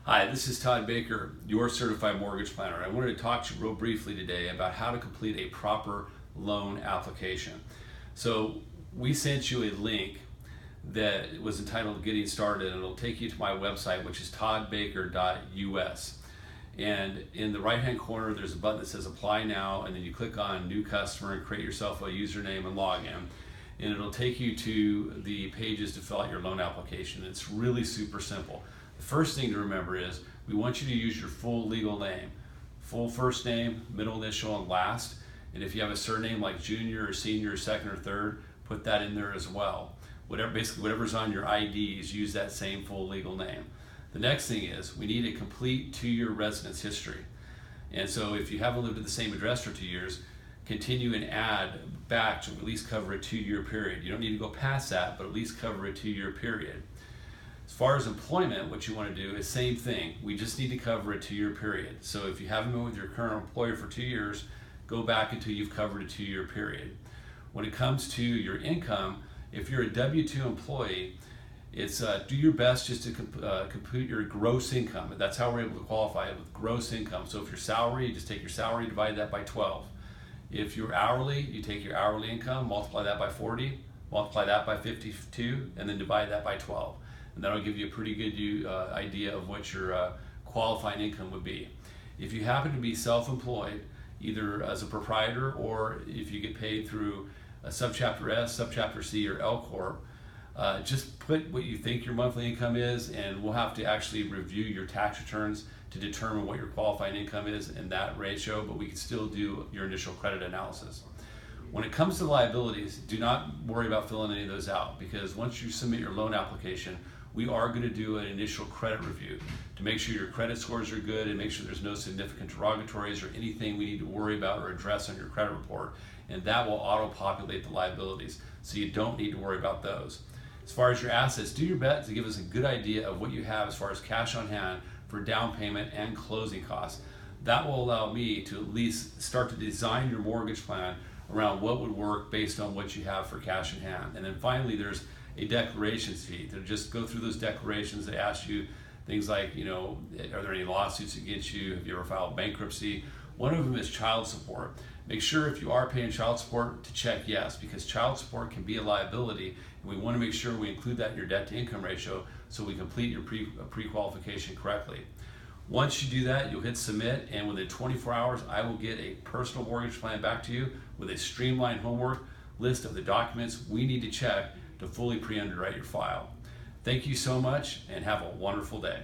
Hi, this is Todd Baker, your certified mortgage planner. I wanted to talk to you real briefly today about how to complete a proper loan application. So we sent you a link that was entitled Getting Started, and it'll take you to my website, which is toddbaker.us. And in the right hand corner, there's a button that says Apply Now, and then you click on New Customer and create yourself a username and login. And it'll take you to the pages to fill out your loan application. It's really super simple. The first thing to remember is we want you to use your full legal name. Full first name, middle initial, and last. And if you have a surname like junior or senior or second or third, put that in there as well. Basically whatever's on your IDs, use that same full legal name. The next thing is we need a complete 2-year residence history. And so if you haven't lived at the same address for 2 years, continue and add back to at least cover a 2-year period. You don't need to go past that, but at least cover a 2-year period. As far as employment, what you want to do is same thing. We just need to cover a 2-year period. So if you haven't been with your current employer for 2 years, go back until you've covered a 2-year period. When it comes to your income, if you're a W-2 employee, it's do your best just to compute your gross income. That's how we're able to qualify it, with gross income. So if your salary, you just take your salary, divide that by 12. If you're hourly, you take your hourly income, multiply that by 40, multiply that by 52, and then divide that by 12. And that'll give you a pretty good idea of what your qualifying income would be. If you happen to be self-employed, either as a proprietor or if you get paid through a subchapter S, subchapter C, or L Corp, just put what you think your monthly income is, and we'll have to actually review your tax returns to determine what your qualifying income is in that ratio, but we can still do your initial credit analysis. When it comes to liabilities, do not worry about filling any of those out, because once you submit your loan application, we are going to do an initial credit review to make sure your credit scores are good and make sure there's no significant derogatories or anything we need to worry about or address on your credit report. And that will auto-populate the liabilities, so you don't need to worry about those. As far as your assets, do your best to give us a good idea of what you have as far as cash on hand for down payment and closing costs. That will allow me to at least start to design your mortgage plan around what would work based on what you have for cash in hand. And then finally, there's a declarations fee. To just go through those declarations, they ask you things like, are there any lawsuits against you? Have you ever filed bankruptcy? One of them is child support. Make sure if you are paying child support to check yes, because child support can be a liability, and we want to make sure we include that in your debt to income ratio so we complete your pre-qualification correctly. Once you do that, you'll hit submit, and within 24 hours, I will get a personal mortgage plan back to you with a streamlined homework list of the documents we need to check to fully pre-underwrite your file. Thank you so much, and have a wonderful day.